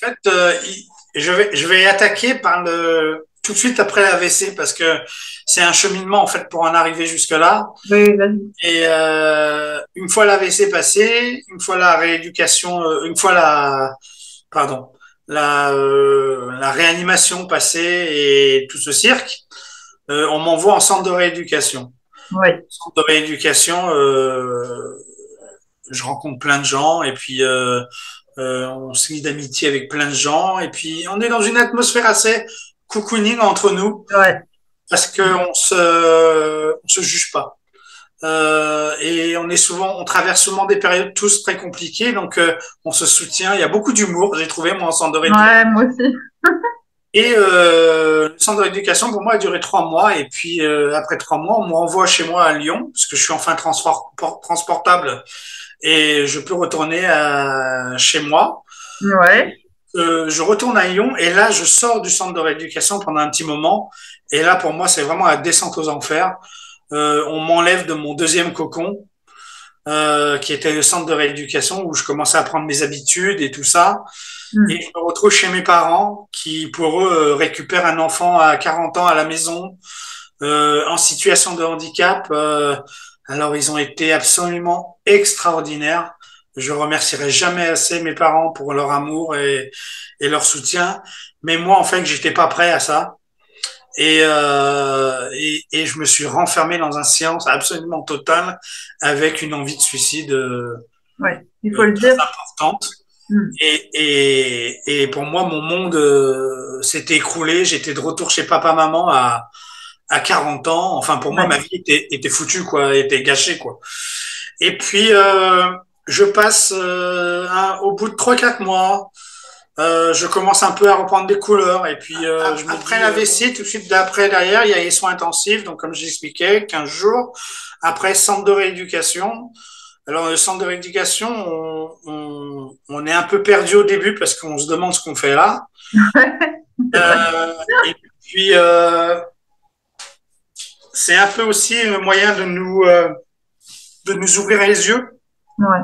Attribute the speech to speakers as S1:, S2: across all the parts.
S1: fait, je vais attaquer par tout de suite après l'AVC parce que c'est un cheminement en fait pour en arriver jusque là.
S2: Oui, vas-y.
S1: Et une fois l'AVC passé, une fois la rééducation, une fois pardon, la réanimation passée et tout ce cirque, on m'envoie en centre de rééducation.
S2: Oui.
S1: Centre de rééducation, je rencontre plein de gens et puis on se lie d'amitié avec plein de gens et puis on est dans une atmosphère assez cocooning entre nous
S2: Ouais.
S1: parce on se juge pas. Et on traverse souvent des périodes tous très compliquées, donc on se soutient. Il y a beaucoup d'humour, j'ai trouvé moi en centre de rééducation.
S2: Ouais, moi aussi.
S1: Et le centre de rééducation pour moi a duré 3 mois. Et puis après 3 mois, on me renvoie chez moi à Lyon parce que je suis enfin transportable et je peux retourner chez moi.
S2: Ouais.
S1: Je retourne à Lyon et là, je sors du centre de rééducation pendant un petit moment. Et là, pour moi, c'est vraiment la descente aux enfers. On m'enlève de mon deuxième cocon, qui était le centre de rééducation où je commençais à prendre mes habitudes et tout ça. Et
S2: Hmm.
S1: je me retrouve chez mes parents qui, pour eux, récupèrent un enfant à 40 ans à la maison, en situation de handicap. Alors, ils ont été absolument extraordinaires. Je remercierai jamais assez mes parents pour leur amour et leur soutien. Mais moi, en fait, j'étais pas prêt à ça. Et je me suis renfermé dans un silence absolument total avec une envie de suicide
S2: Ouais. Il faut le
S1: très
S2: dire.
S1: importante.
S2: Hmm.
S1: Et pour moi, mon monde s'était écroulé. J'étais de retour chez papa-maman à 40 ans. Enfin, pour moi,
S2: Ouais.
S1: ma vie était foutue, quoi, était gâchée, quoi. Et puis, je passe au bout de 3 4 mois, je commence un peu à reprendre des couleurs. Et puis, après l'AVC, tout de suite d'après, derrière, il y a les soins intensifs. Donc, comme j'expliquais, 15 jours. Après, centre de rééducation. Alors, le centre de rééducation, on est un peu perdu au début parce qu'on se demande ce qu'on fait là.
S2: C'est vrai.
S1: Et puis, c'est un peu aussi le moyen de nous ouvrir les yeux.
S2: Ouais.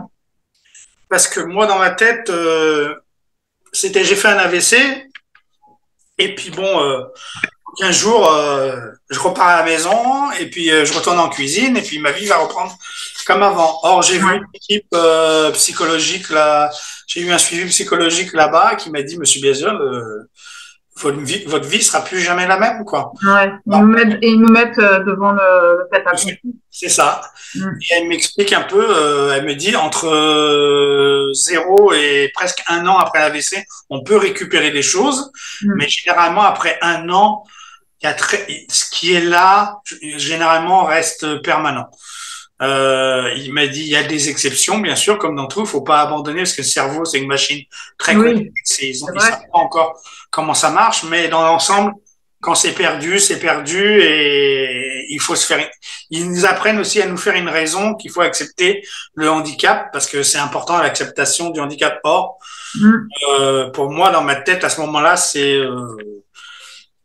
S1: Parce que moi, dans ma tête, j'ai fait un AVC. Et puis, bon, 15 jours, je repars à la maison. Et puis, je retourne en cuisine. Et puis, ma vie va reprendre comme avant. Or, j'ai vu
S2: Ouais.
S1: une équipe psychologique là. J'ai eu un suivi psychologique là-bas qui m'a dit, Monsieur Biazol, votre vie sera plus jamais la même, quoi.
S2: Ouais.
S1: Alors,
S2: Ils nous mettent devant le fait accompli.
S1: c'est ça.
S2: Hmm.
S1: Et elle m'explique un peu, elle me dit, entre 0 et presque 1 an après l'AVC, on peut récupérer des choses, mais
S2: Hmm.
S1: généralement, après 1 an, ce qui est là, généralement, reste permanent. Il m'a dit, il y a des exceptions, bien sûr, comme dans tout, il ne faut pas abandonner parce que le cerveau, c'est une machine très
S2: Oui,
S1: complexe et ils
S2: c'est
S1: ne savent
S2: vrai.
S1: pas encore comment ça marche, mais dans l'ensemble, quand c'est perdu et il faut se faire. Ils nous apprennent aussi à nous faire une raison qu'il faut accepter le handicap parce que c'est important l'acceptation du handicap. Or,
S2: Hmm.
S1: pour moi, dans ma tête, à ce moment-là,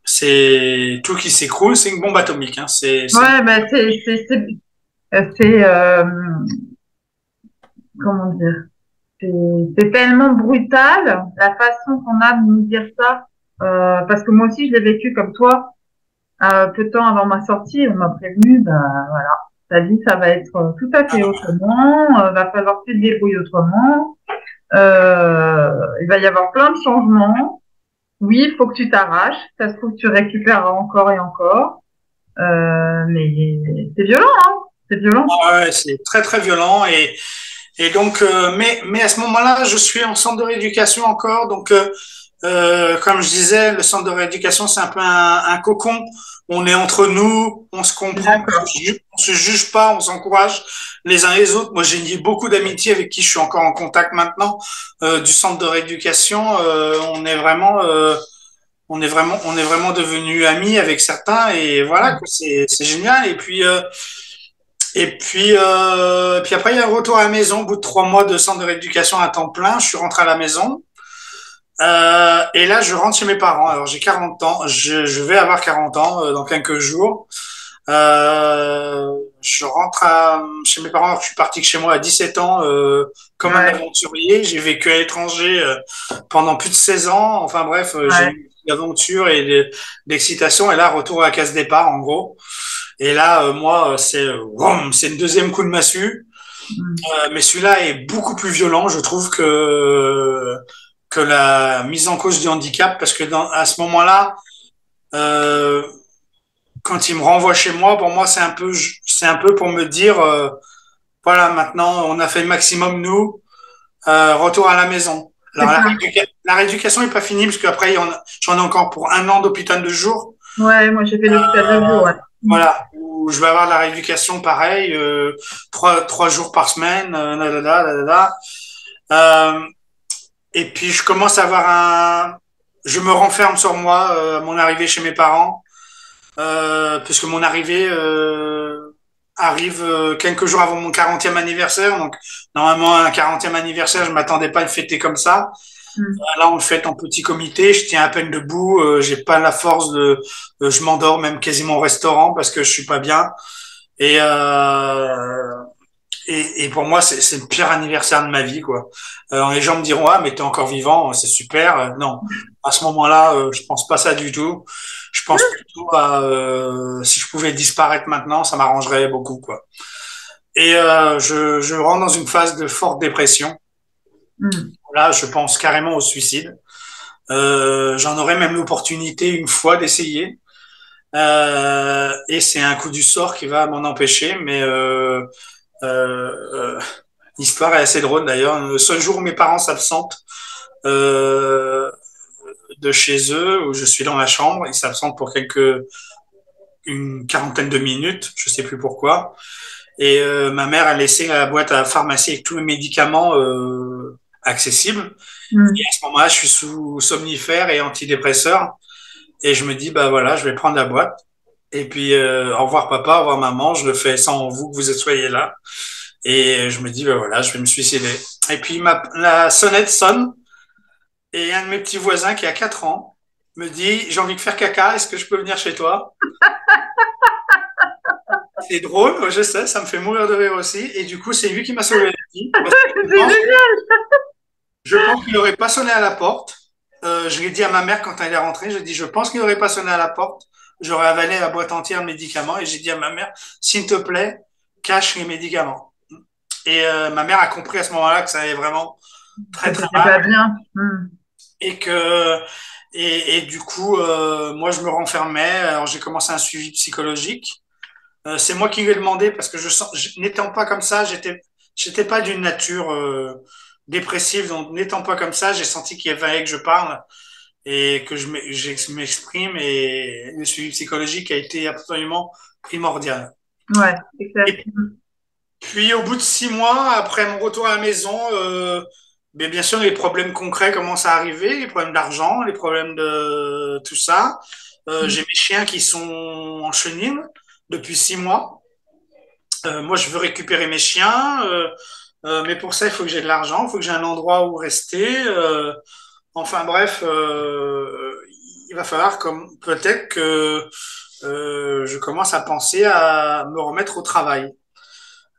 S1: c'est tout qui s'écroule, c'est une bombe atomique. Hein.
S2: Ouais, ben c'est, comment dire, c'est tellement brutal la façon qu'on a de nous dire ça. Parce que moi aussi, je l'ai vécu comme toi. Peu de temps avant ma sortie, on m'a prévenu, bah voilà, ta vie, ça va être tout à fait autrement. Va falloir que tu te débrouilles autrement. Il va y avoir plein de changements. Oui, il faut que tu t'arraches. Ça se trouve, tu récupéreras encore et encore. Mais c'est violent, hein. C'est violent.
S1: ouais, c'est très très violent et donc mais à ce moment-là, je suis en centre de rééducation encore donc comme je disais, le centre de rééducation c'est un peu un cocon. On est entre nous, on se comprend,
S2: D'accord.
S1: on se juge pas, on s'encourage les uns les autres. Moi, j'ai lié beaucoup d'amitiés avec qui je suis encore en contact maintenant du centre de rééducation. On est vraiment devenus amis avec certains et voilà,
S2: Ouais.
S1: quoi, c'est génial. Et puis après, il y a un retour à la maison. Au bout de 3 mois de centre de rééducation à temps plein, je suis rentré à la maison. Et là, je rentre chez mes parents. Alors, j'ai 40 ans. Je vais avoir 40 ans dans quelques jours. Je rentre chez mes parents. Alors que je suis parti de chez moi à 17 ans comme un
S2: Ouais,
S1: aventurier. J'ai vécu à l'étranger pendant plus de 16 ans. Enfin bref, j'ai
S2: ouais.
S1: eu d'aventure et d'excitation. Et là, retour à la case départ, en gros. Et là, moi, c'est une deuxième coup de massue.
S2: Mm.
S1: Mais celui-là est beaucoup plus violent, je trouve, que la mise en cause du handicap, parce que à ce moment-là, euh, quand il me renvoie chez moi, pour moi, c'est un peu pour me dire, voilà, maintenant, on a fait le maximum, nous, retour à la maison. Alors,
S2: C'est ça.
S1: la rééducation n'est pas finie, parce qu'après, j'en ai encore pour un an d'hôpital de jour.
S2: Ouais, moi j'ai fait l'hôpital de jour, ouais. Mm.
S1: Voilà, où je vais avoir de la rééducation pareil, trois jours par semaine, là, là, là, là. Et puis, je commence à avoir je me renferme sur moi à mon arrivée chez mes parents, puisque mon arrivée arrive quelques jours avant mon 40e anniversaire. Donc, normalement, un 40e anniversaire, je m'attendais pas à le fêter comme ça.
S2: Mm.
S1: Là, on le fête en petit comité. Je tiens à peine debout. J'ai pas la force je m'endors même quasiment au restaurant parce que je suis pas bien. Et, et pour moi, c'est le pire anniversaire de ma vie, quoi. Alors, les gens me diront, ah, mais t'es encore vivant, c'est super. Non, à ce moment-là, je pense pas ça du tout. Je pense plutôt à, si je pouvais disparaître maintenant, ça m'arrangerait beaucoup, quoi. Et je rentre dans une phase de forte dépression.
S2: Mm.
S1: Là, je pense carrément au suicide. J'en aurais même l'opportunité une fois d'essayer. Et c'est un coup du sort qui va m'en empêcher, mais euh, l'histoire est assez drôle d'ailleurs. Le seul jour où mes parents s'absentent euh, de chez eux, où je suis dans la chambre, ils s'absentent pour une quarantaine de minutes, je sais plus pourquoi. Et ma mère a laissé la boîte à la pharmacie avec tous les médicaments accessibles. Et
S2: Mm.
S1: à ce moment-là, je suis sous somnifère et antidépresseur. Et je me dis, bah voilà, je vais prendre la boîte. Et puis, au revoir papa, au revoir maman, je le fais sans vous que vous soyez là. Et je me dis, ben voilà, je vais me suicider. Et puis la sonnette sonne et un de mes petits voisins qui a 4 ans me dit, j'ai envie de faire caca, est-ce que je peux venir chez toi? C'est drôle, je sais, ça me fait mourir de rire aussi. Et du coup, c'est lui qui m'a sauvé la vie. Parce que
S2: C'est génial.
S1: je pense qu'il n'aurait pas sonné à la porte. Je l'ai dit à ma mère quand elle est rentrée, j'ai dit, je pense qu'il n'aurait pas sonné à la porte. J'aurais avalé la boîte entière de médicaments et j'ai dit à ma mère, s'il te plaît, cache les médicaments. Et ma mère a compris à ce moment-là que ça allait vraiment très
S2: Que
S1: très
S2: t'étais
S1: mal
S2: pas bien. Mm.
S1: et que et du coup moi je me renfermais. Alors j'ai commencé un suivi psychologique. C'est moi qui lui ai demandé parce que n'étant pas comme ça, j'étais pas d'une nature dépressive, donc n'étant pas comme ça, j'ai senti qu'il fallait que je parle et que je m'exprime et le suivi psychologique a été absolument primordial.
S2: Ouais, c'est clair.
S1: Et
S2: Mm.
S1: puis, au bout de 6 mois, après mon retour à la maison, mais bien sûr, les problèmes concrets commencent à arriver, les problèmes d'argent, les problèmes de tout ça. J'ai
S2: Mm.
S1: mes chiens qui sont en chenil depuis 6 mois. Moi, je veux récupérer mes chiens, mais pour ça, il faut que j'ai de l'argent, il faut que j'ai un endroit où rester. Enfin bref, il va falloir comme peut-être que je commence à penser à me remettre au travail.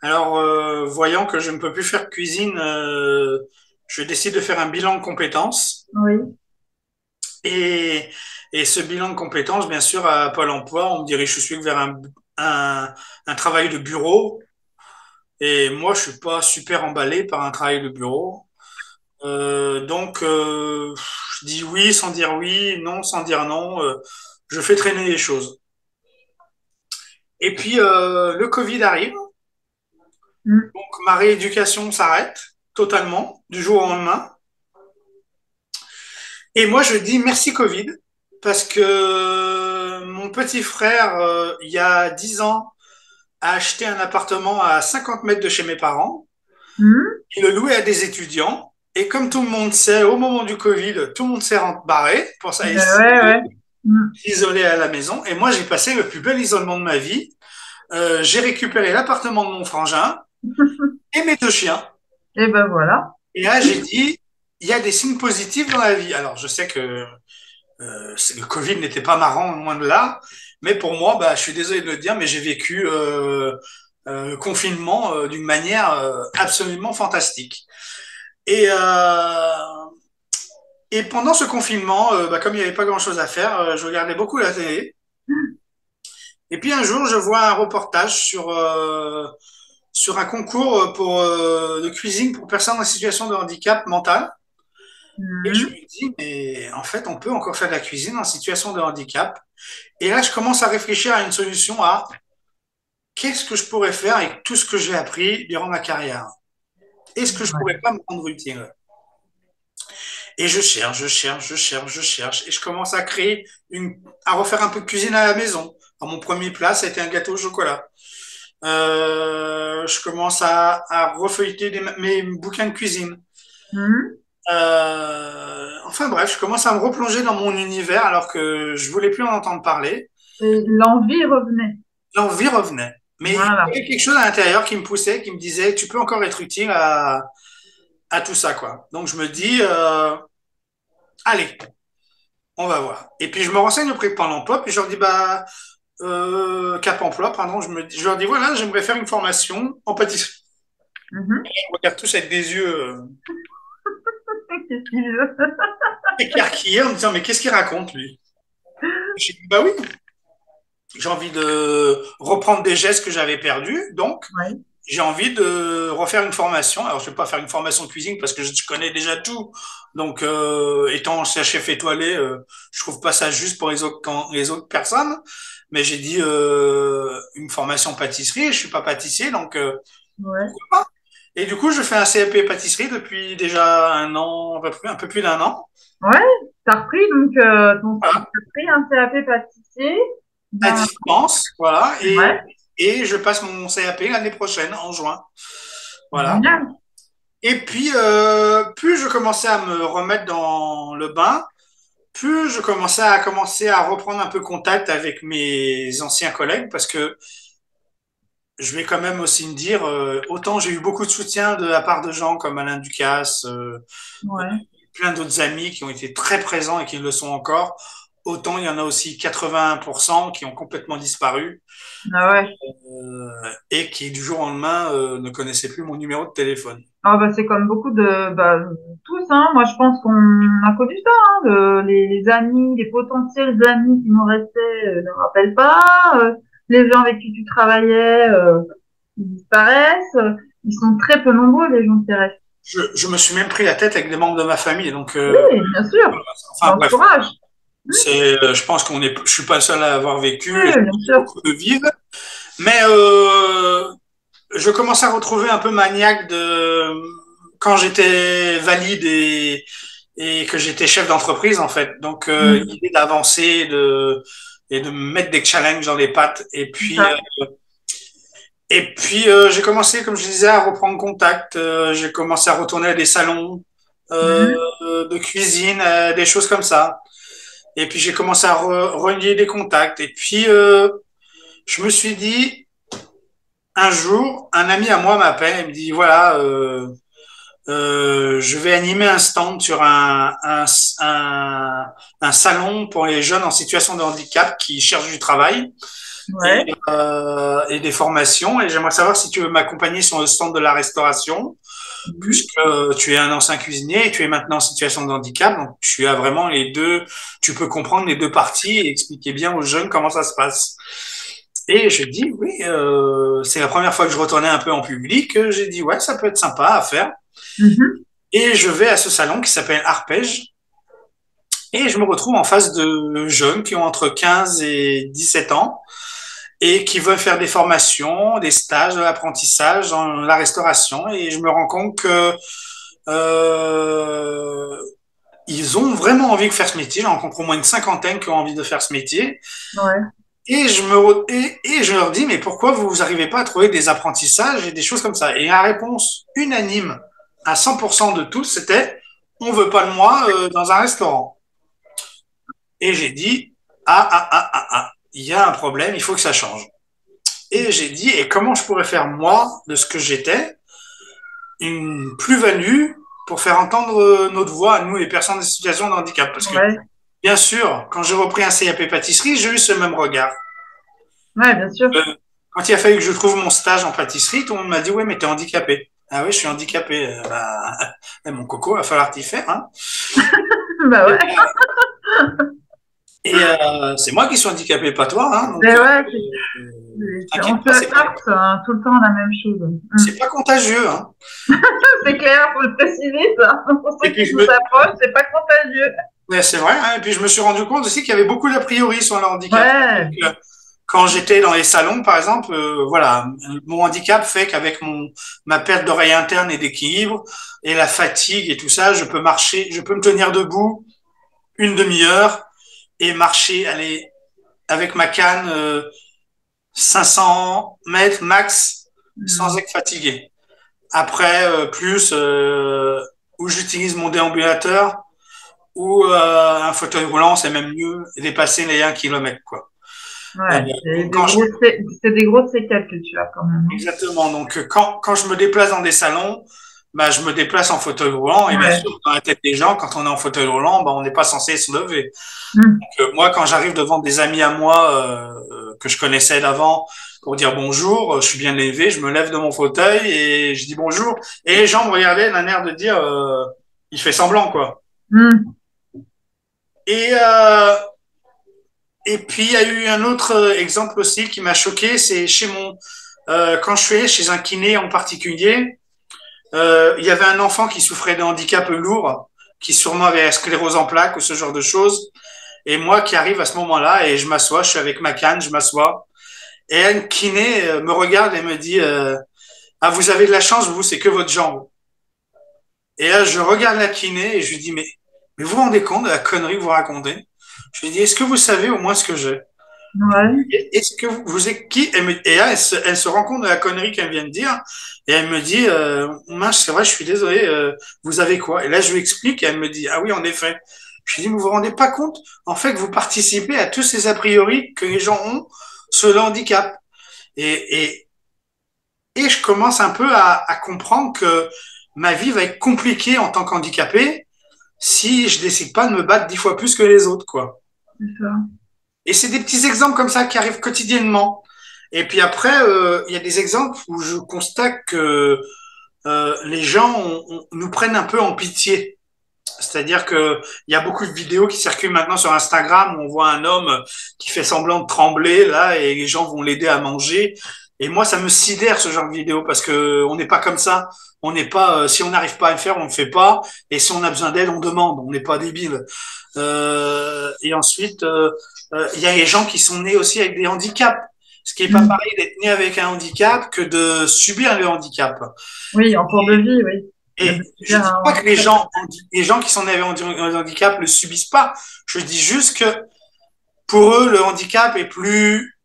S1: Alors, voyant que je ne peux plus faire cuisine, je décide de faire un bilan de compétences.
S2: Oui.
S1: Et, et ce bilan de compétences, bien sûr, à Pôle emploi, on me dirige tout de suite vers un travail de bureau. Et moi, je suis pas super emballé par un travail de bureau. Donc, je dis oui sans dire oui, non sans dire non. Je fais traîner les choses. Et puis, le Covid arrive.
S2: Mm.
S1: Donc, ma rééducation s'arrête totalement du jour au lendemain. Et moi, je dis merci Covid parce que mon petit frère, il y a 10 ans, a acheté un appartement à 50 mètres de chez mes parents.
S2: Mm.
S1: Il le louait à des étudiants. Et comme tout le monde sait, au moment du Covid, tout le monde s'est barré pour ça,
S2: Ouais, ouais. Mm.
S1: isolé à la maison. Et moi, j'ai passé le plus bel isolement de ma vie. J'ai récupéré l'appartement de mon frangin et mes 2 chiens.
S2: Et ben voilà.
S1: Et là, j'ai dit, il y a des signes positifs dans la vie. Alors, je sais que le Covid n'était pas marrant, loin de là, Mais pour moi, bah, je suis désolé de le dire, mais j'ai vécu le confinement d'une manière absolument fantastique. Et, et pendant ce confinement, bah, comme il n'y avait pas grand-chose à faire, je regardais beaucoup la télé. Et puis un jour, je vois un reportage sur un concours de cuisine pour personnes en situation de handicap mental. Et je
S2: Mhm.
S1: me dis, mais en fait, on peut encore faire de la cuisine en situation de handicap. Et là, je commence à réfléchir à une solution à qu'est-ce que je pourrais faire avec tout ce que j'ai appris durant ma carrière? Est-ce que je pourrais
S2: Ouais.
S1: pas me rendre utile? Et je cherche, je cherche, je cherche, je cherche. Et je commence à à refaire un peu de cuisine à la maison. Alors, mon premier plat, c'était un gâteau au chocolat. Je commence à refeuilleter mes bouquins de cuisine.
S2: Mhm.
S1: Enfin bref, je commence à me replonger dans mon univers alors que je voulais plus en entendre parler.
S2: Et l'envie revenait.
S1: L'envie revenait. Mais il y
S2: Voilà.
S1: avait quelque chose à l'intérieur qui me poussait, qui me disait, tu peux encore être utile à tout ça, quoi. Donc je me dis, allez, on va voir. Et puis je me renseigne auprès de Pôle emploi, puis je leur dis, bah, Cap emploi, pardon, je leur dis, voilà, j'aimerais faire une formation en pâtisserie.
S2: Mhm.
S1: Ils me regardent tous avec des yeux
S2: Qu'est-ce qu'il veut?
S1: écarquillés en me disant, mais qu'est-ce qu'il raconte, lui? J'ai dit, bah oui, j'ai envie de reprendre des gestes que j'avais perdus, donc
S2: Ouais.
S1: j'ai envie de refaire une formation. Alors, je ne vais pas faire une formation de cuisine parce que je connais déjà tout. Donc, étant chef étoilé, je trouve pas ça juste pour les autres personnes. Mais j'ai dit une formation pâtisserie. Je suis pas pâtissier, donc
S2: Ouais.
S1: pourquoi pas. Et du coup, je fais un CAP pâtisserie depuis déjà un an, un peu plus d'un an.
S2: Ouais. T'as repris donc
S1: Voilà,
S2: t'as pris un CAP pâtissier.
S1: à
S2: Ben,
S1: distance, voilà.
S2: ouais.
S1: Et je passe mon CAP l'année prochaine, en juin. Voilà.
S2: Génial.
S1: Et puis, plus je commençais à me remettre dans le bain, plus je commençais à reprendre un peu contact avec mes anciens collègues, parce que je vais quand même aussi me dire, autant j'ai eu beaucoup de soutien de la part de gens comme Alain Ducasse,
S2: Ouais.
S1: plein d'autres amis qui ont été très présents et qui le sont encore, autant il y en a aussi 80% qui ont complètement disparu
S2: Ah ouais.
S1: et qui du jour au lendemain ne connaissaient plus mon numéro de téléphone.
S2: Ah bah c'est comme beaucoup de bah tous hein. Moi je pense qu'on a connu ça. Hein, les amis, les potentiels amis qui nous restaient ne rappellent pas. Les gens avec qui tu travaillais, ils disparaissent. Ils sont très peu nombreux les gens qui restent.
S1: Je me suis même pris la tête avec des membres de ma famille, donc
S2: Oui, bien sûr.
S1: enfin bref.
S2: L'entourage.
S1: Je pense je suis pas le seul à avoir vécu, et
S2: Oui, bien sûr.
S1: beaucoup de vivre. Mais je commence à retrouver un peu maniaque de quand j'étais valide et que j'étais chef d'entreprise en fait. Donc
S2: Mm,
S1: l'idée d'avancer, et de me mettre des challenges dans les pattes.
S2: c'est ça.
S1: Et puis j'ai commencé, comme je disais, à reprendre contact. J'ai commencé à retourner à des salons
S2: Mm,
S1: de cuisine, des choses comme ça. Et puis j'ai commencé à relier des contacts. Et puis je me suis dit, un jour, un ami à moi m'appelle et me dit, voilà, je vais animer un stand sur un salon pour les jeunes en situation de handicap qui cherchent du travail
S2: ouais.
S1: et des formations. Et j'aimerais savoir si tu veux m'accompagner sur le stand de la restauration,
S2: Mm,
S1: puisque tu es un ancien cuisinier et tu es maintenant en situation de handicap. Donc, tu as vraiment les deux, tu peux comprendre les deux parties et expliquer bien aux jeunes comment ça se passe. Et j'ai dit, oui, c'est la première fois que je retournais un peu en public. J'ai dit, ouais, ça peut être sympa à faire.
S2: mhm,
S1: Et je vais à ce salon qui s'appelle Arpège. Et je me retrouve en face de jeunes qui ont entre 15 et 17 ans et qui veulent faire des formations, des stages, de l'apprentissage dans la restauration. Et je me rends compte que euh, ils ont vraiment envie de faire ce métier. J'en rencontre au moins une cinquantaine qui ont envie de faire ce métier.
S2: ouais.
S1: Et je leur dis, mais pourquoi vous n'arrivez pas à trouver des apprentissages et des choses comme ça? Et la réponse unanime à 100% de tous, c'était, on veut pas de moi dans un restaurant. Et j'ai dit, il y a un problème, il faut que ça change. Et j'ai dit, et comment je pourrais faire, moi, de ce que j'étais, une plus-value pour faire entendre notre voix à nous, les personnes en situation de handicap. Parce que,
S2: Ouais.
S1: bien sûr, quand j'ai repris un CAP pâtisserie, j'ai eu ce même regard.
S2: Ouais, bien sûr.
S1: Euh, Quand il a fallu que je trouve mon stage en pâtisserie, tout le monde m'a dit, ouais, mais t'es handicapé. Ah oui, je suis handicapé. Mon coco, va falloir t'y faire, hein.
S2: Bah
S1: Et,
S2: ouais.
S1: c'est moi qui suis handicapé, pas toi, hein. Donc,
S2: Mais ouais,
S1: t'inquiète
S2: on se
S1: pas,
S2: heurte tout le temps la même chose.
S1: c'est pas contagieux, hein.
S2: C'est clair, faut le préciser, ça. Pour
S1: Et
S2: ceux
S1: puis
S2: qui nous approchent, c'est pas contagieux.
S1: ouais, c'est vrai, hein. Et puis je me suis rendu compte aussi qu'il y avait beaucoup d'a priori sur le handicap.
S2: Ouais,
S1: Quand j'étais dans les salons, par exemple, voilà, mon handicap fait qu'avec ma perte d'oreille interne et d'équilibre et la fatigue et tout ça, je peux marcher, je peux me tenir debout une demi-heure et marcher, aller avec ma canne 500 mètres max sans
S2: mm,
S1: être fatigué. Après, plus où j'utilise mon déambulateur ou un fauteuil roulant, c'est même mieux, dépasser les 1 kilomètre, quoi. Euh,
S2: ouais,
S1: donc quand je,
S2: c'est des grosses séquelles que tu as quand même.
S1: exactement. Donc quand je me déplace dans des salons, bah, je me déplace en fauteuil roulant. Et bien
S2: Ouais.
S1: sûr, dans la tête des gens, quand on est en fauteuil roulant, bah, on n'est pas censé se lever.
S2: Mm.
S1: Moi, quand j'arrive devant des amis à moi que je connaissais d'avant pour dire bonjour, je suis bien levé, je me lève de mon fauteuil et je dis bonjour. Et les gens me regardaient d'un air de dire, il fait semblant, quoi.
S2: Mm.
S1: Et, euh, et puis, il y a eu un autre exemple aussi qui m'a choqué, c'est quand je suis allé chez un kiné en particulier, il y avait un enfant qui souffrait de handicap lourd, qui sûrement avait la sclérose en plaques ou ce genre de choses. Et moi qui arrive à ce moment-là et je m'assois, je suis avec ma canne, je m'assois. Et un kiné me regarde et me dit ah, vous avez de la chance, vous, c'est que votre jambe. Et là, je regarde la kiné et je lui dis mais vous vous rendez compte de la connerie que vous racontez? Je lui dis est-ce que vous savez au moins ce que j'ai?
S2: Ouais,
S1: Est-ce que vous êtes qui? Et là, elle se rend compte de la connerie qu'elle vient de dire. Et elle me dit, mince, c'est vrai, je suis désolé, vous avez quoi? Et là, je lui explique et elle me dit, ah oui, en effet. Je lui dis, vous vous rendez pas compte, en fait, que vous participez à tous ces a priori que les gens ont sur le handicap. Et, et, et je commence un peu à comprendre que ma vie va être compliquée en tant qu'handicapé si je décide pas de me battre 10 fois plus que les autres, quoi.
S2: c'est ça.
S1: Et c'est des petits exemples comme ça qui arrivent quotidiennement. Et puis après, il y a des exemples où je constate que les gens nous prennent un peu en pitié. C'est-à-dire que il y a beaucoup de vidéos qui circulent maintenant sur Instagram où on voit un homme qui fait semblant de trembler là et les gens vont l'aider à manger. Et moi, ça me sidère ce genre de vidéo parce que on n'est pas comme ça. On n'est pas. Si on n'arrive pas à le faire, on le fait pas. Et si on a besoin d'aide, on demande. On n'est pas débile. Et ensuite, il y a les gens qui sont nés aussi avec des handicaps. Ce qui n'est pas
S2: Mm.
S1: pareil d'être né avec un handicap que de subir le handicap.
S2: Oui, en cours de vie, oui. De
S1: Et je
S2: subir
S1: dis
S2: un
S1: pas que
S2: handicap.
S1: les gens qui sont nés avec un handicap le subissent pas. Je dis juste que pour eux, le handicap est plus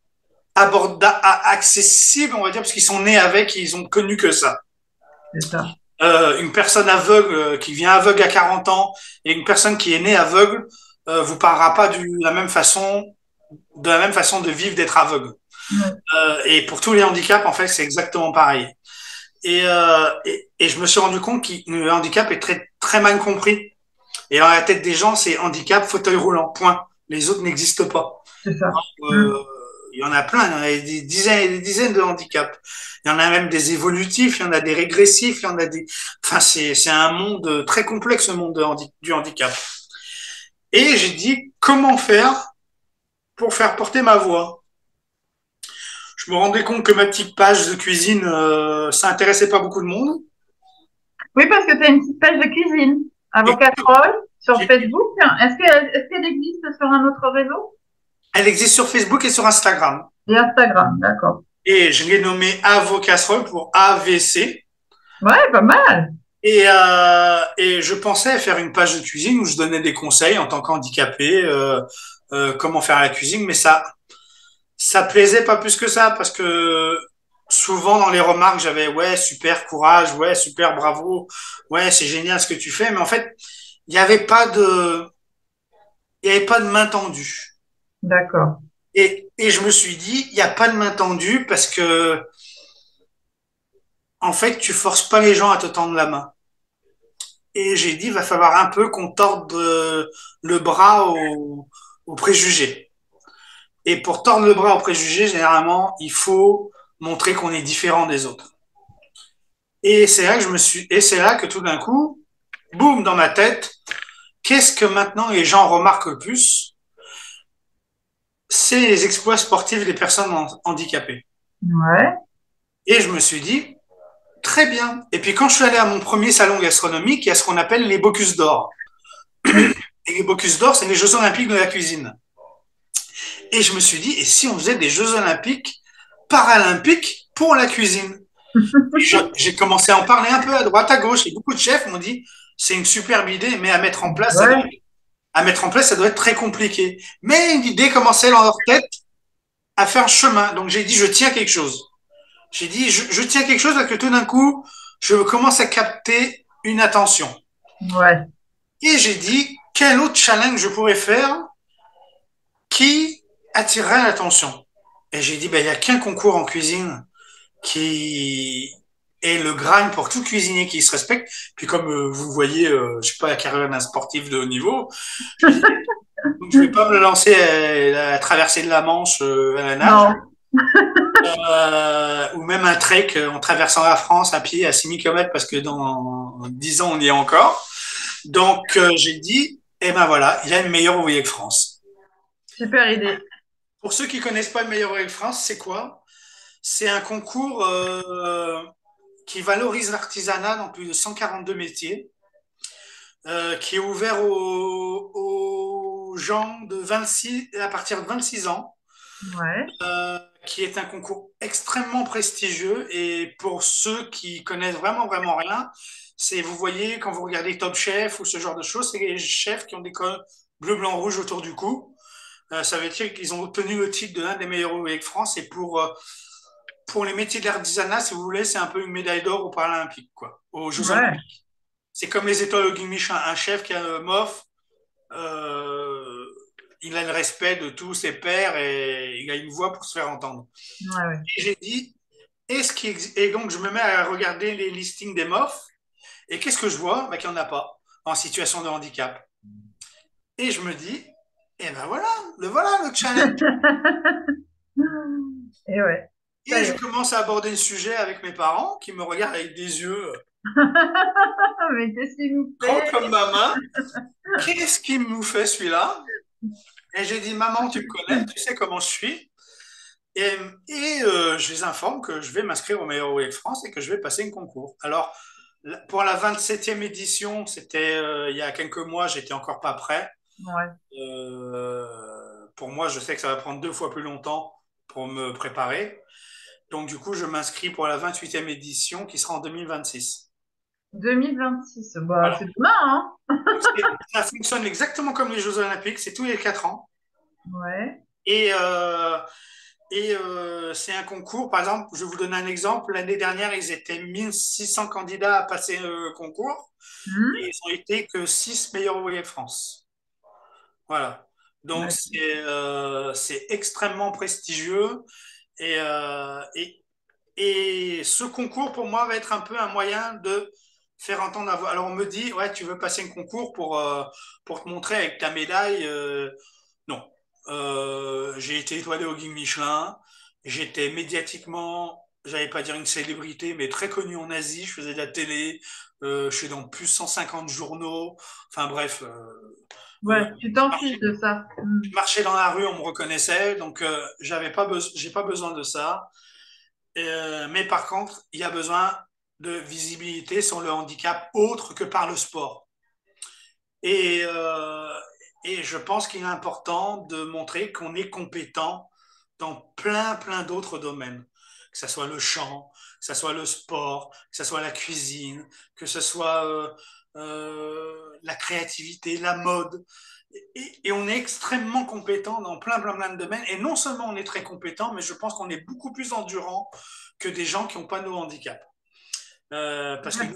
S1: accessible, on va dire, parce qu'ils sont nés avec et ils ont connu que ça.
S2: C'est ça.
S1: Une personne aveugle qui vient aveugle à 40 ans et une personne qui est née aveugle vous parlera pas de la même façon de vivre d'être aveugle.
S2: Ouais.
S1: Et pour tous les handicaps, en fait, c'est exactement pareil. Et je me suis rendu compte que le handicap est très, très mal compris. Et dans la tête des gens, c'est handicap, fauteuil roulant, point. Les autres n'existent pas.
S2: C'est ça.
S1: Euh, il y en a plein, il y en a des dizaines et des dizaines de handicaps. Il y en a même des évolutifs, il y en a des régressifs, il y en a des... Enfin, c'est un monde très complexe, le monde du handicap. Et j'ai dit, comment faire pour faire porter ma voix? Je me rendais compte que ma petite page de cuisine, ça intéressait pas beaucoup de monde.
S2: Oui, parce que tu as une petite page de cuisine.
S1: Et
S2: Avocat Troll sur
S1: j'ai-
S2: Facebook. Est-ce qu'elle existe sur un autre réseau?
S1: elle existe sur Facebook et sur Instagram.
S2: Et Instagram, d'accord.
S1: Et je l'ai nommé Avocasserole pour AVC.
S2: Ouais, pas mal.
S1: Et je pensais faire une page de cuisine où je donnais des conseils en tant qu'handicapé, comment faire la cuisine, mais ça plaisait pas plus que ça parce que souvent dans les remarques j'avais ouais super courage, ouais super bravo, ouais c'est génial ce que tu fais, mais en fait il n'y avait pas de il y avait pas de main tendue.
S2: D'accord.
S1: Et je me suis dit il n'y a pas de main tendue parce que en fait tu forces pas les gens à te tendre la main. Et j'ai dit, il va falloir un peu qu'on torde le bras aux préjugés. Et pour tordre le bras aux préjugés, généralement, il faut montrer qu'on est différent des autres. Et c'est là que et c'est là que tout d'un coup, boum, dans ma tête, qu'est-ce que maintenant les gens remarquent le plus? C'est les exploits sportifs des personnes handicapées.
S2: Ouais.
S1: Et je me suis dit, très bien. Et puis quand je suis allé à mon premier salon gastronomique, il y a ce qu'on appelle les Bocuse d'Or.
S2: Oui.
S1: Et les Bocuse d'Or, c'est les Jeux Olympiques de la cuisine. Et je me suis dit, et si on faisait des Jeux Olympiques paralympiques pour la cuisine? J'ai commencé à en parler un peu à droite, à gauche, et beaucoup de chefs m'ont dit, c'est une superbe idée, mais
S2: Ouais.
S1: à mettre en place, ça doit être très compliqué. Mais l'idée commençait dans leur tête à faire un chemin. Donc j'ai dit, je tiens quelque chose. J'ai dit, je tiens quelque chose parce que tout d'un coup, je commence à capter une attention.
S2: Ouais.
S1: Et j'ai dit, quel autre challenge je pourrais faire qui attirerait l'attention? Et j'ai dit, ben, il n'y a qu'un concours en cuisine qui est le Graal pour tout cuisinier qui se respecte. Puis comme vous voyez, je sais pas la carrière d'un sportif de haut niveau, je dis, donc je vais pas me lancer à traverser de la Manche à la nage,
S2: Non.
S1: ou même un trek en traversant la France à pied à 6000 km parce que dans 10 ans on y est encore. Donc j'ai dit, eh ben voilà, il y a une meilleure ouvrier que France.
S2: Super idée.
S1: Pour ceux qui connaissent pas le meilleur ouvrier que France, c'est quoi? C'est un concours qui valorise l'artisanat dans plus de 142 métiers, qui est ouvert aux gens de 26, à partir de 26 ans,
S2: Ouais.
S1: qui est un concours extrêmement prestigieux. Et pour ceux qui connaissent vraiment, vraiment rien, c'est, vous voyez, quand vous regardez Top Chef ou ce genre de choses, c'est les chefs qui ont des cols bleu, blanc, rouge autour du cou. Ça veut dire qu'ils ont obtenu le titre de l'un des meilleurs ouvriers de France. Et pour les métiers de l'artisanat, si vous voulez, c'est un peu une médaille d'or aux Paralympiques, quoi, aux Jeux
S2: Ouais.
S1: Olympiques. C'est comme les étoiles au guide Michelin. Un chef qui a un MOF, euh, il a le respect de tous ses pairs et il a une voix pour se faire entendre.
S2: Ouais. Ouais.
S1: Et j'ai dit, et donc je me mets à regarder les listings des MOF et qu'est-ce que je vois? Ben, qu'il n'y en a pas en situation de handicap. Et je me dis, eh ben voilà le challenge.
S2: Et ouais. Ça
S1: Et
S2: y
S1: je
S2: est.
S1: commence à aborder le sujet avec mes parents qui me regardent avec des yeux
S2: Mais qu'est-ce qu'il nous
S1: grands
S2: fait?
S1: comme ma main. Qu'est-ce qu'il nous fait celui-là? Et j'ai dit, maman, tu me connais, tu sais comment je suis. Et, je les informe que je vais m'inscrire au meilleur ouvrier de France et que je vais passer un concours. Alors, pour la 27e édition, c'était il y a quelques mois, j'étais encore pas prêt.
S2: Ouais.
S1: Pour moi, je sais que ça va prendre 2 fois plus longtemps pour me préparer. Donc, du coup, je m'inscris pour la 28e édition qui sera en 2026.
S2: 2026. Bah,
S1: Voilà.
S2: c'est demain, hein?
S1: Donc, ça fonctionne exactement comme les Jeux Olympiques, c'est tous les 4 ans.
S2: Ouais.
S1: Et, c'est un concours, par exemple, je vais vous donner un exemple. L'année dernière, ils étaient 1600 candidats à passer le concours
S2: Hmm.
S1: et ils ont été que 6 meilleurs ouvriers de France. Voilà. Donc,
S2: Ouais.
S1: c'est extrêmement prestigieux et ce concours, pour moi, va être un peu un moyen de faire entendre la voix. Alors, on me dit, ouais, tu veux passer un concours pour te montrer avec ta médaille. Non. J'ai été étoilé au Guide Michelin. J'étais médiatiquement, j'allais pas dire une célébrité, mais très connu en Asie. Je faisais de la télé. Je suis dans plus de 150 journaux. Enfin bref,
S2: Ouais, tu t'en
S1: marchais,
S2: fiches de ça.
S1: je
S2: Hmm.
S1: marchais dans la rue, on me reconnaissait. Donc, j'ai pas besoin de ça. Mais par contre, il y a besoin de visibilité sur le handicap autre que par le sport. Et, euh, et je pense qu'il est important de montrer qu'on est compétent dans plein, plein d'autres domaines. Que ce soit le chant, que ce soit le sport, que ce soit la cuisine, que ce soit la créativité, la mode. Et on est extrêmement compétent dans plein, plein, plein de domaines. Et non seulement on est très compétent, mais je pense qu'on est beaucoup plus endurant que des gens qui n'ont pas nos handicaps. Parce que
S2: Ouais,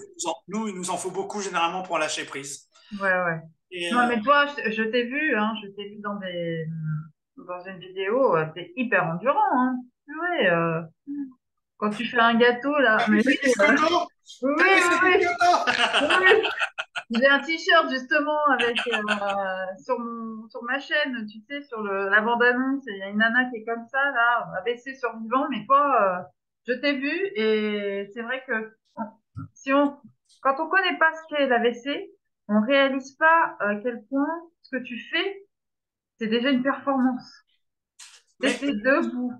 S1: nous, il nous en faut beaucoup généralement pour lâcher prise.
S2: ouais, ouais.
S1: Et,
S2: Non, mais toi, je t'ai vu, hein, je t'ai vu dans une vidéo, t'es hyper endurant, hein. Ouais, quand tu fais un gâteau, là,
S1: t'as
S2: mais
S1: vu
S2: oui,
S1: Félix Koto?
S2: oui,
S1: T'as vu
S2: oui,
S1: Félix
S2: oui,
S1: Koto?
S2: oui, oui. J'ai un t-shirt justement avec sur ma chaîne, tu sais, sur la bande-annonce, il y a une nana qui est comme ça là, AVC survivant. Mais toi, je t'ai vu et c'est vrai que si on, quand on connaît pas ce qu'est l'AVC, on réalise pas à quel point ce que tu fais, c'est déjà une performance.
S1: Mais
S2: T'étais debout,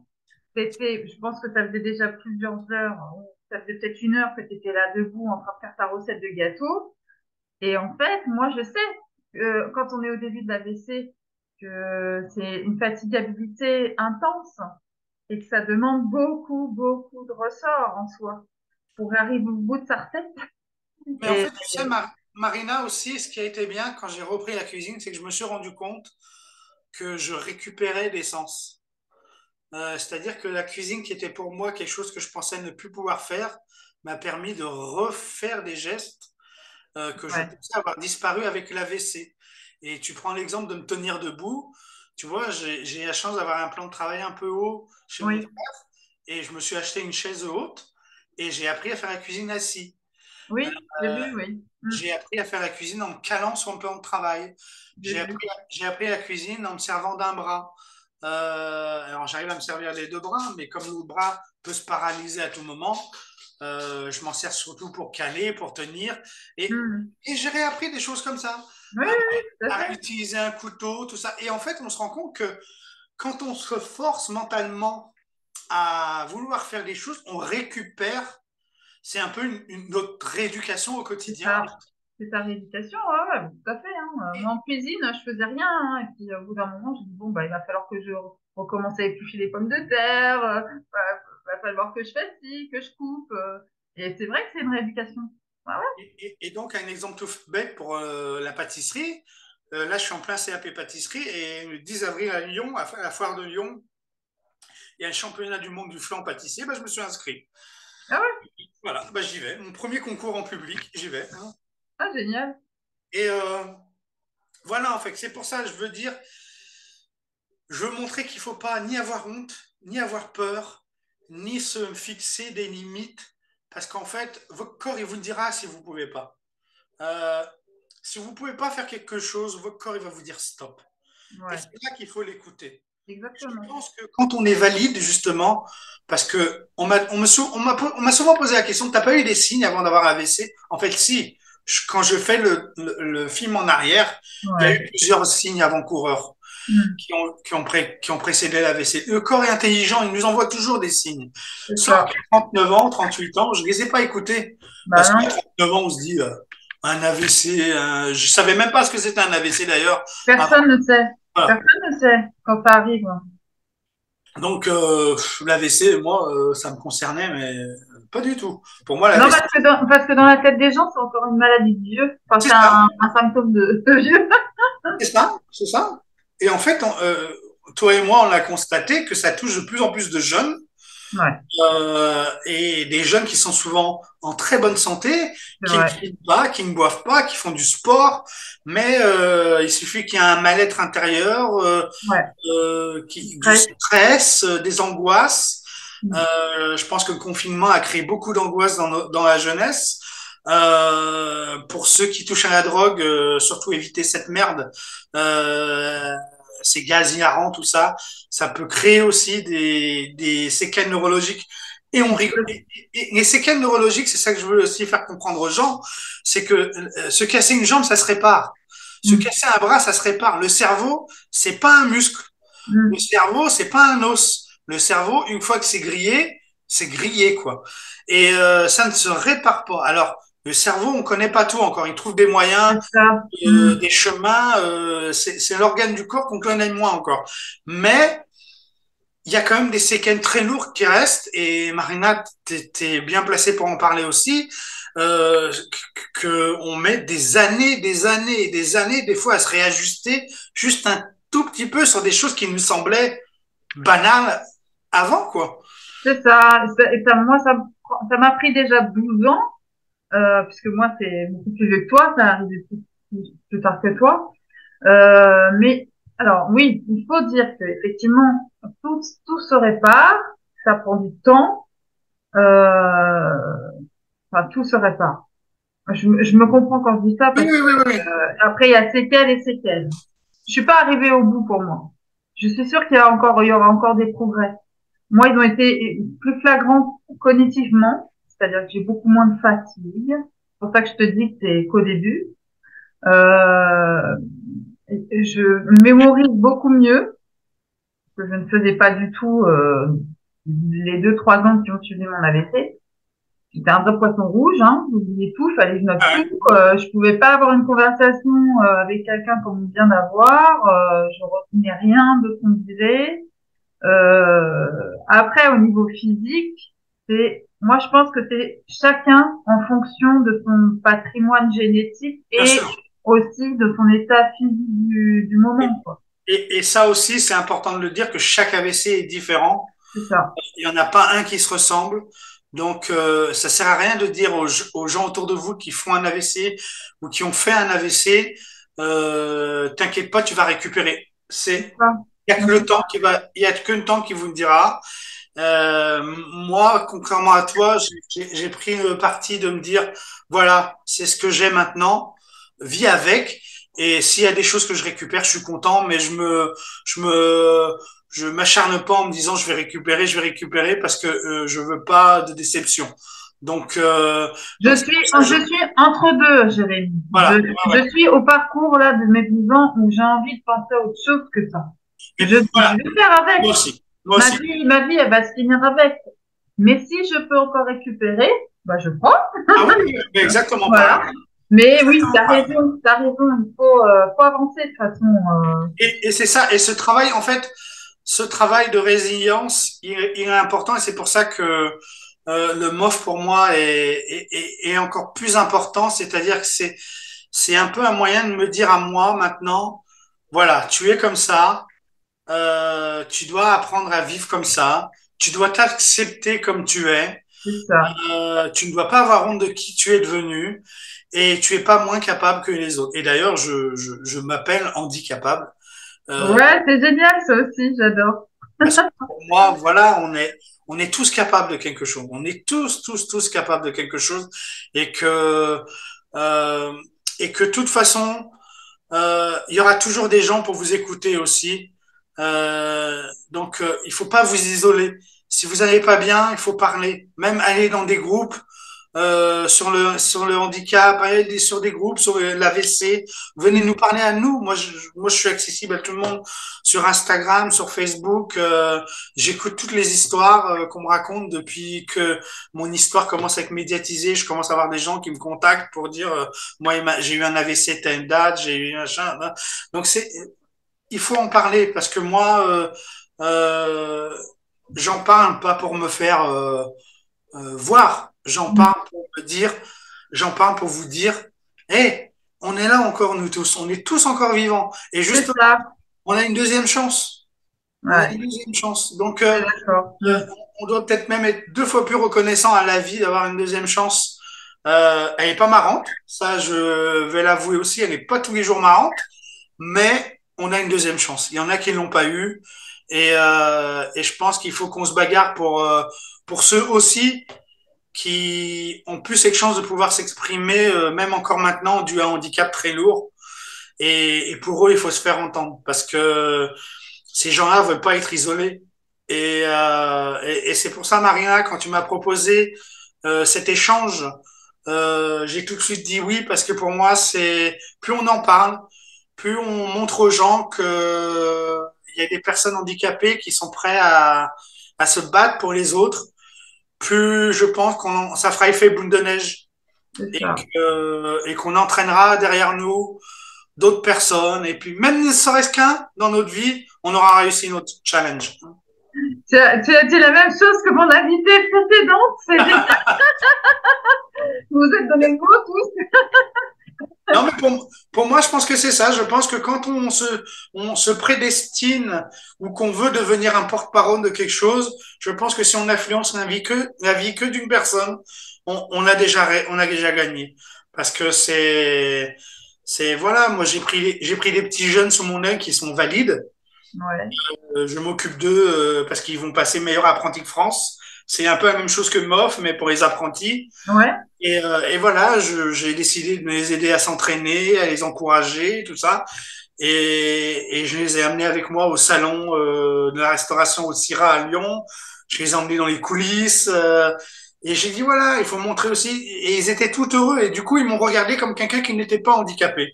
S2: je pense que ça faisait déjà plusieurs heures, ça faisait peut-être une heure que tu étais là debout en train de faire ta recette de gâteau. Et en fait, moi, je sais que quand on est au début de l'AVC, que c'est une fatigabilité intense et que ça demande beaucoup, beaucoup de ressorts en soi pour arriver au bout de sa recette.
S1: en
S2: Et
S1: fait, tu sais, Marina aussi, ce qui a été bien quand j'ai repris la cuisine, c'est que je me suis rendu compte que je récupérais des sens. C'est-à-dire que la cuisine, qui était pour moi quelque chose que je pensais ne plus pouvoir faire, m'a permis de refaire des gestes que je
S2: ouais,
S1: pensais avoir disparu avec l'AVC. Et tu prends l'exemple de me tenir debout. Tu vois, j'ai la chance d'avoir un plan de travail un peu haut chez mon
S2: oui,
S1: frère et je me suis acheté une chaise haute et j'ai appris à faire la cuisine assis.
S2: oui, j'ai vu, oui.
S1: J'ai appris à faire la cuisine en me calant sur le plan de travail.
S2: J'ai vu.
S1: J'ai appris la cuisine en me servant d'un bras. Alors j'arrive à me servir des deux bras, mais comme l'autre bras peut se paralyser à tout moment, je m'en sers surtout pour caler, pour tenir.
S2: Mm.
S1: Et j'ai réappris des choses comme ça,
S2: Oui, oui, oui, tout à
S1: à
S2: fait.
S1: utiliser un couteau, tout ça. Et en fait, on se rend compte que quand on se force mentalement à vouloir faire des choses, on récupère. C'est un peu notre rééducation au
S2: C'est
S1: quotidien.
S2: ça. C'est ta rééducation, ouais, ouais, tout à fait. Hein. Moi, en cuisine, je faisais rien. Hein. Et puis, au bout d'un moment, je dis, bon, bah, il va falloir que je recommence à éplucher les pommes de terre. Va falloir que je fasse ci, que je coupe. Et c'est vrai que c'est une rééducation. Ouais, ouais.
S1: Et donc, un exemple tout bête pour la pâtisserie. Là, je suis en plein CAP pâtisserie et le 10 avril à Lyon, à la foire de Lyon, il y a un championnat du monde du flan pâtissier. Bah, je me suis inscrit.
S2: Ah ouais,
S1: Voilà, bah, j'y vais. Mon premier concours en public, j'y vais. Hein.
S2: ah, génial.
S1: Et voilà, en fait, c'est pour ça que je veux dire, je veux montrer qu'il ne faut pas ni avoir honte, ni avoir peur, ni se fixer des limites, parce qu'en fait, votre corps, il vous dira si vous ne pouvez pas. Euh, si vous ne pouvez pas faire quelque chose, votre corps, il va vous dire stop. Et
S2: Ouais,
S1: c'est là qu'il faut l'écouter. Je
S2: exactement.
S1: pense que quand on est valide, justement, parce que on m'a souvent posé la question, t'as pas eu des signes avant d'avoir un AVC? En fait, si. Quand je fais le film en arrière, il y a eu
S2: Ouais.
S1: plusieurs signes avant-coureurs
S2: Mm.
S1: qui ont précédé l'AVC. Le corps est intelligent, il nous envoie toujours des signes.
S2: C'est
S1: Sauf
S2: ça.
S1: qu'à 39 ans, 38 ans, je les ai pas écoutés.
S2: Bah
S1: Parce qu'à
S2: non.
S1: 39 ans, on se dit, un AVC, je savais même pas ce que c'était un AVC d'ailleurs.
S2: Personne ne sait.
S1: Voilà.
S2: Personne ne sait quand ça arrive.
S1: Donc, l'AVC, moi, ça me concernait, mais pas du tout. Pour moi,
S2: Non,
S1: l'AVC,
S2: parce que dans la tête des gens, c'est encore une maladie de vieux. Enfin,
S1: c'est
S2: c'est
S1: ça,
S2: un symptôme de vieux.
S1: c'est ça, c'est ça. Et en fait, toi et moi, on a constaté que ça touche de plus en plus de jeunes,
S2: Ouais,
S1: et des jeunes qui sont souvent en très bonne santé,
S2: c'est
S1: qui ne
S2: vrai.
S1: fument pas, qui ne boivent pas, qui font du sport, mais il suffit qu'il y ait un mal-être intérieur,
S2: Ouais.
S1: du
S2: Stress.
S1: stress, des angoisses.
S2: Mm.
S1: Je pense que le confinement a créé beaucoup d'angoisse dans la jeunesse. Pour ceux qui touchent à la drogue, surtout éviter cette merde, euh, ces gaz inhalants, tout ça, ça peut créer aussi des séquelles neurologiques. Et on rigole. Et les séquelles neurologiques, c'est ça que je veux aussi faire comprendre aux gens, c'est que se casser une jambe, ça se répare. Se
S2: Mm.
S1: casser un bras, ça se répare. Le cerveau, c'est pas un muscle. Le
S2: Mm.
S1: cerveau, c'est pas un os. Le cerveau, une fois que c'est grillé, quoi. Et ça ne se répare pas. Alors, le cerveau, on connaît pas tout encore. Il trouve des moyens,
S2: C'est ça. Mm.
S1: des chemins. C'est l'organe du corps qu'on connaît moins encore. Mais il y a quand même des séquelles très lourdes qui restent. Et Marina, t'es bien placée pour en parler aussi. Euh, que on met des années et des années, des fois, à se réajuster juste un tout petit peu sur des choses qui nous semblaient banales avant, quoi.
S2: C'est ça. Moi, ça m'a pris déjà 12 ans, puisque moi, c'est beaucoup plus vieux que toi, ça arrive plus tard que toi. Mais alors oui, il faut dire que effectivement tout se répare, ça prend du temps, enfin tout se répare. Je me comprends quand je dis ça
S1: Oui,
S2: parce
S1: oui,
S2: que
S1: oui, oui.
S2: après il y a séquelles et séquelles. Je suis pas arrivée au bout pour moi. Je suis sûre il y aura encore des progrès. Moi, ils ont été plus flagrants cognitivement, c'est-à-dire que j'ai beaucoup moins de fatigue. C'est pour ça que je te dis que c'est qu'au début. Euh, je mémorise beaucoup mieux, que je ne faisais pas du tout les 2, 3 ans qui ont suivi mon AVC. J'étais un vrai poisson rouge, hein, j'oubliais tout, fallait que je note
S1: Ouais,
S2: tout. Je pouvais pas avoir une conversation avec quelqu'un comme on vient d'avoir. Je retenais rien de ce qu'on me disait. Après, au niveau physique, moi, je pense que c'est chacun en fonction de son patrimoine génétique
S1: bien
S2: et
S1: sûr.
S2: aussi de son état physique du
S1: Et,
S2: moment, quoi.
S1: et ça aussi, c'est important de le dire que chaque AVC est différent.
S2: C'est ça.
S1: Il n'y en a pas un qui se ressemble. Donc, ça sert à rien de dire aux gens autour de vous qui font un AVC ou qui ont fait un AVC, t'inquiète pas, tu vas récupérer.
S2: C'est ça.
S1: Il y a que le temps qui va, il y a que le temps qui vous le dira. Moi, contrairement à toi, j'ai pris le parti de me dire, voilà, c'est ce que j'ai maintenant, vis avec. Et s'il y a des choses que je récupère, je suis content, mais je me, je m'acharne pas en me disant, je vais récupérer parce que je veux pas de déception. Donc, donc c'est pour ça que
S2: Je suis entre deux, Jérémy.
S1: voilà. Ouais, ouais.
S2: Je suis au parcours là de mes 10 ans où j'ai envie de penser à autre chose que ça.
S1: Mais
S2: Je
S1: voilà,
S2: vais faire avec.
S1: moi aussi, moi aussi.
S2: Ma vie, elle va se finir avec. Mais si je peux encore récupérer, bah je prends.
S1: Ah oui, oui, mais exactement pareil.
S2: Voilà. Mais oui,
S1: Exactement pareil.
S2: t'as raison, faut avancer de toute façon.
S1: Et c'est ça. Et ce travail, en fait, ce travail de résilience, il est important et c'est pour ça que le MOF pour moi est encore plus important. C'est-à-dire que c'est un peu un moyen de me dire à moi maintenant, voilà, tu es comme ça, tu dois apprendre à vivre comme ça, tu dois t'accepter comme tu es,
S2: C'est ça.
S1: tu ne dois pas avoir honte de qui tu es devenu et tu es pas moins capable que les autres. Et d'ailleurs, je m'appelle handicapable. Euh,
S2: Ouais, c'est génial ça aussi, j'adore.
S1: Parce que pour moi, voilà, on est tous capables de quelque chose. On est tous capables de quelque chose euh, et que de toute façon, il y aura toujours des gens pour vous écouter aussi. Donc, il faut pas vous isoler. Si vous n'allez pas bien, il faut parler. Même aller dans des groupes sur le handicap, aller sur des groupes sur l'AVC. Venez nous parler à nous. Moi, je suis accessible à tout le monde sur Instagram, sur Facebook. J'écoute toutes les histoires qu'on me raconte depuis que mon histoire commence à être médiatisée. Je commence à avoir des gens qui me contactent pour dire, moi, j'ai eu un AVC telle date, j'ai eu un machin. Donc, il faut en parler parce que moi, euh, j'en parle pas pour me faire voir. J'en parle pour me dire, j'en parle pour vous dire, hé, on est là encore nous tous, on est tous encore vivants. Et
S2: C'est
S1: justement,
S2: ça.
S1: on a une deuxième chance. On a
S2: Ouais,
S1: une deuxième chance. Donc,
S2: je suis d'accord.
S1: euh, on doit peut-être même être 2 fois plus reconnaissant à la vie d'avoir une deuxième chance. Elle est pas marrante, ça je vais l'avouer aussi, elle n'est pas tous les jours marrante, mais on a une deuxième chance. Il y en a qui l'ont pas eu, et je pense qu'il faut qu'on se bagarre pour ceux aussi qui ont plus cette chance de pouvoir s'exprimer, même encore maintenant, dû à un handicap très lourd. Et pour eux, il faut se faire entendre parce que ces gens-là veulent pas être isolés. Et c'est pour ça, Marina, quand tu m'as proposé cet échange, j'ai tout de suite dit oui parce que pour moi, c'est plus on en parle, plus on montre aux gens que il y a des personnes handicapées qui sont prêts à se battre pour les autres, plus je pense qu'on ça fera effet boule de neige
S2: C'est ça.
S1: et qu'on entraînera derrière nous d'autres personnes et puis même ne serait-ce qu'un dans notre vie, on aura réussi notre challenge.
S2: Tu as dit la même chose que mon invité précédente. C'est génial. Vous êtes dans les mots tous.
S1: Non, mais pour moi, je pense que c'est ça. Je pense que quand on se prédestine ou qu'on veut devenir un porte-parole de quelque chose, je pense que si on influence la vie que d'une personne, on a déjà gagné. Parce que voilà, moi, j'ai pris des petits jeunes sous mon aile qui sont valides.
S2: Ouais.
S1: Je m'occupe d'eux parce qu'ils vont passer meilleur apprenti de France. C'est un peu la même chose que MOF, mais pour les apprentis.
S2: Ouais,
S1: Et voilà, j'ai décidé de les aider à s'entraîner, à les encourager, tout ça. Et je les ai amenés avec moi au salon de la restauration au CIRA à Lyon. Je les ai emmenés dans les coulisses. Et j'ai dit, voilà, il faut montrer aussi. Et ils étaient tout heureux. Et du coup, ils m'ont regardé comme quelqu'un qui n'était pas handicapé.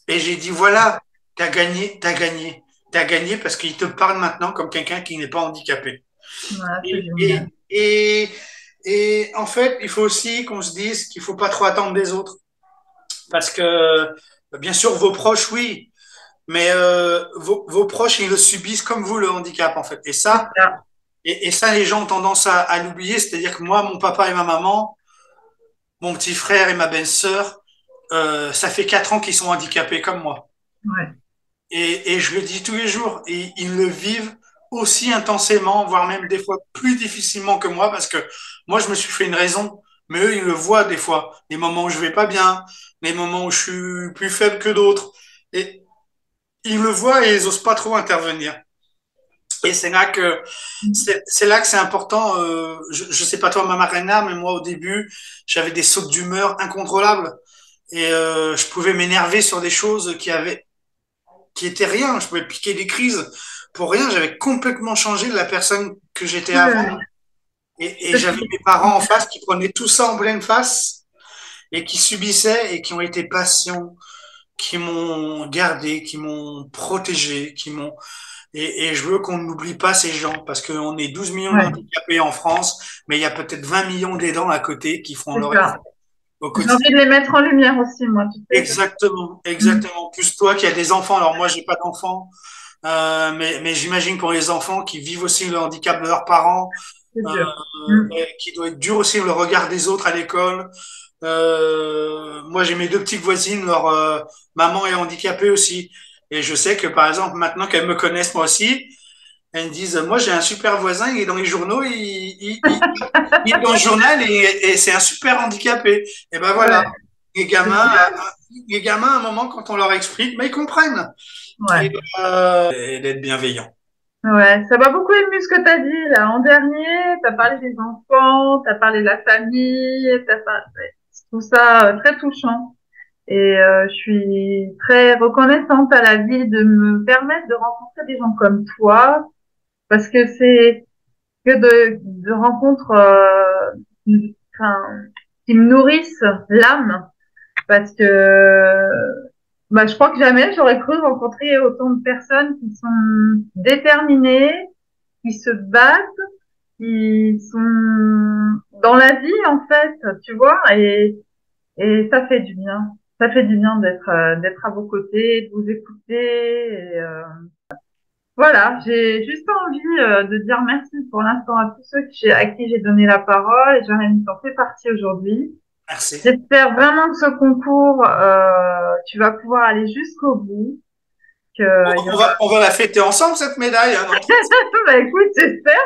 S1: Et j'ai dit, voilà, t'as gagné, t'as gagné. T'as gagné parce qu'ils te parlent maintenant comme quelqu'un qui n'est pas handicapé.
S2: ouais, c'est
S1: Et,
S2: génial.
S1: et, et, et en fait, il faut aussi qu'on se dise qu'il faut pas trop attendre des autres. Parce que, bien sûr, vos proches, oui, mais vos proches, ils le subissent comme vous, le handicap, en fait.
S2: C'est ça.
S1: Et ça, les gens ont tendance à l'oublier. C'est-à-dire que moi, mon papa et ma maman, mon petit frère et ma belle-sœur, ça fait 4 ans qu'ils sont handicapés comme moi.
S2: Ouais,
S1: Et je le dis tous les jours, et ils le vivent aussi intensément, voire même des fois plus difficilement que moi, parce que moi, je me suis fait une raison, mais eux, ils le voient des fois, les moments où je vais pas bien, les moments où je suis plus faible que d'autres, et ils le voient et ils osent pas trop intervenir. Et c'est là que c'est important. Je sais pas toi, Mama Reina, mais moi au début, j'avais des sautes d'humeur incontrôlables et je pouvais m'énerver sur des choses qui étaient rien. Je pouvais piquer des crises pour rien. J'avais complètement changé de la personne que j'étais
S2: ouais,
S1: avant.
S2: ouais.
S1: Et j'avais mes parents en face qui prenaient tout ça en pleine face et qui subissaient et qui ont été patients, qui m'ont gardé, qui m'ont protégé, et je veux qu'on n'oublie pas ces gens parce qu'on est 12 millions
S2: Ouais,
S1: d'handicapés en France, mais il y a peut-être 20 millions d'aidants à côté qui font
S2: c'est
S1: leur effort
S2: ça.
S1: au
S2: J'ai envie de
S1: quotidien.
S2: les mettre en lumière aussi, moi, tu sais.
S1: Exactement,
S2: Mm.
S1: exactement. Plus toi qui as des enfants. Alors moi, j'ai pas d'enfants, mais j'imagine pour les enfants qui vivent aussi le handicap de leurs parents,
S2: C'est
S1: euh,
S2: dur. Mm.
S1: et qui doit être dur aussi le regard des autres à l'école. Moi, j'ai mes deux petites voisines, leur maman est handicapée aussi. Et je sais que, par exemple, maintenant qu'elles me connaissent moi aussi, elles me disent, moi, j'ai un super voisin, il est dans les journaux, il est dans le journal et c'est un super handicapé. Et ben voilà,
S2: Ouais,
S1: les
S2: c'est
S1: gamins,
S2: bien.
S1: les gamins, à un moment, quand on leur explique, mais ils comprennent. Et,
S2: Ouais.
S1: et d'être bienveillant.
S2: Ouais, ça m'a beaucoup ému ce que tu as dit là. En dernier, tu as parlé des enfants, tu as parlé de la famille, ouais, je trouve ça très touchant. Et je suis très reconnaissante à la vie de me permettre de rencontrer des gens comme toi, parce que c'est que de rencontres enfin, qui me nourrissent l'âme, parce que bah, je crois que jamais j'aurais cru rencontrer autant de personnes qui sont déterminées, qui se battent, qui sont dans la vie en fait, tu vois, et ça fait du bien. Ça fait du bien d'être à vos côtés, de vous écouter. Et, voilà, j'ai juste envie de dire merci pour l'instant à tous ceux à qui j'ai donné la parole et Jérémy en fait partie aujourd'hui.
S1: Merci.
S2: J'espère vraiment que ce concours, tu vas pouvoir aller jusqu'au bout, que il y aura...
S1: On va la fêter ensemble, cette médaille, hein,
S2: Bah écoute, j'espère,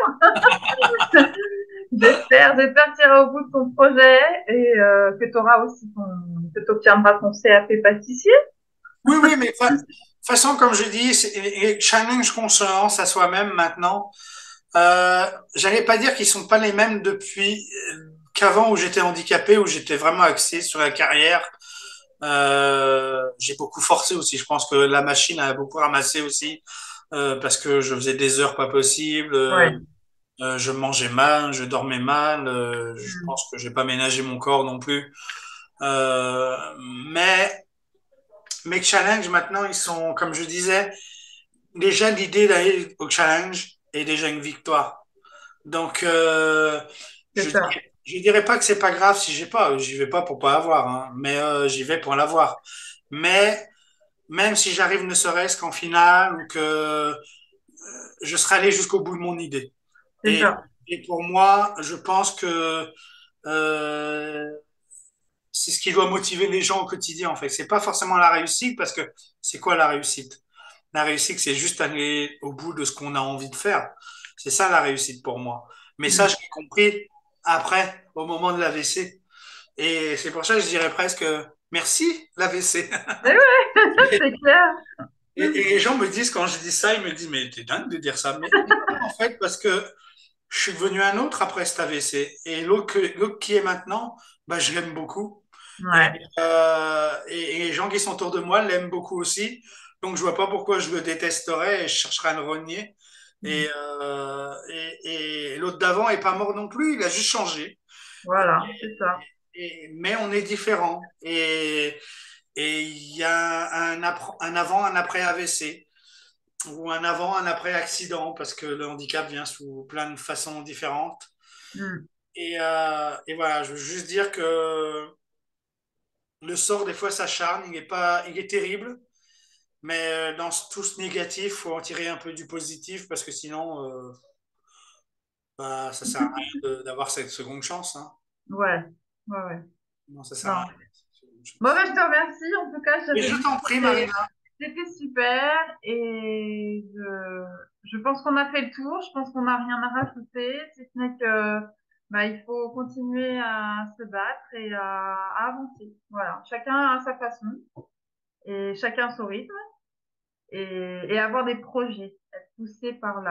S2: j'espère que tu iras au bout de ton projet et que tu auras aussi que tu obtiendras ton CAP pâtissier.
S1: Oui, oui, mais de toute façon, comme je dis, les challenges qu'on se lance à soi-même maintenant, j'allais pas dire qu'ils sont pas les mêmes depuis qu'avant où j'étais handicapé, où j'étais vraiment axé sur la carrière. J'ai beaucoup forcé aussi. Je pense que la machine a beaucoup ramassé aussi parce que je faisais des heures pas possibles.
S2: Ouais.
S1: Je mangeais mal, je dormais mal. Je
S2: Mm.
S1: pense que j'ai pas ménagé mon corps non plus. Euh, mais mes challenges maintenant, ils sont, comme je disais, déjà l'idée d'aller au challenge est déjà une victoire. Donc,
S2: C'est ça.
S1: je dirais pas que c'est pas grave si j'ai pas. J'y vais pas pour pas avoir, hein, mais j'y vais pour l'avoir. Mais même si j'arrive ne serait-ce qu'en finale ou que je serai allé jusqu'au bout de mon idée.
S2: C'est
S1: Et,
S2: ça.
S1: et pour moi, je pense que euh, c'est ce qui doit motiver les gens au quotidien. En fait, c'est pas forcément la réussite parce que c'est quoi la réussite? La réussite, c'est juste aller au bout de ce qu'on a envie de faire. C'est ça la réussite pour moi. Mais ça,
S2: Mm.
S1: je l'ai compris après, au moment de l'AVC. Et c'est pour ça que je dirais presque merci l'AVC.
S2: Eh ouais, c'est clair.
S1: Et les gens me disent, quand je dis ça, ils me disent, mais t'es dingue de dire ça. Mais non, en fait, parce que je suis devenu un autre après cet AVC. Et l'autre qui est maintenant, bah, je l'aime beaucoup. Et,
S2: Ouais.
S1: et les gens qui sont autour de moi l'aiment beaucoup aussi. Donc, je vois pas pourquoi je le détesterais et je chercherais à le renier.
S2: Mm.
S1: Et l'autre d'avant est pas mort non plus, il a juste changé.
S2: Voilà, c'est ça.
S1: Mais on est différents. Et il y a un avant, un après AVC, ou un avant, un après accident, parce que le handicap vient sous plein de façons différentes.
S2: Mm.
S1: Et voilà, je veux juste dire que le sort, des fois, s'acharne, il est terrible, mais dans tout ce négatif, faut en tirer un peu du positif, parce que sinon, bah, ça sert à rien d'avoir cette seconde chance, hein.
S2: Ouais, ouais, ouais.
S1: Non, ça sert à
S2: Non.
S1: rien. Cette seconde
S2: Bon, ben,
S1: chance.
S2: je te remercie. En tout cas,
S1: Et
S2: j'avais
S1: je
S2: vu
S1: t'en
S2: que
S1: prie, Marina.
S2: c'était super et je pense qu'on a fait le tour. Je pense qu'on n'a rien à rajouter, si ce n'est que bah, il faut continuer à se battre et à avancer. Voilà. Chacun à sa façon et chacun son rythme et avoir des projets, être poussé par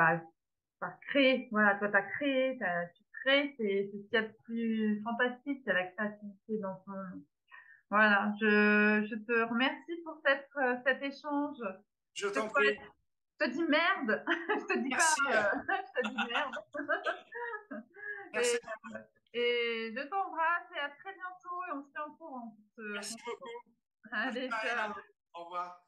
S2: créer. Voilà, toi, tu crées, c'est ce qu'il y a de plus fantastique, c'est la créativité dans ton voilà, je te remercie pour cet échange.
S1: Je
S2: Je te,
S1: t'en prie.
S2: je te dis merde. Je te dis pas,
S1: Merci.
S2: je te dis merde.
S1: Merci.
S2: Et, et je t'embrasse et à très bientôt et on se tient au courant.
S1: Merci beaucoup. À
S2: Allez,
S1: Marina.
S2: ciao.
S1: Au revoir.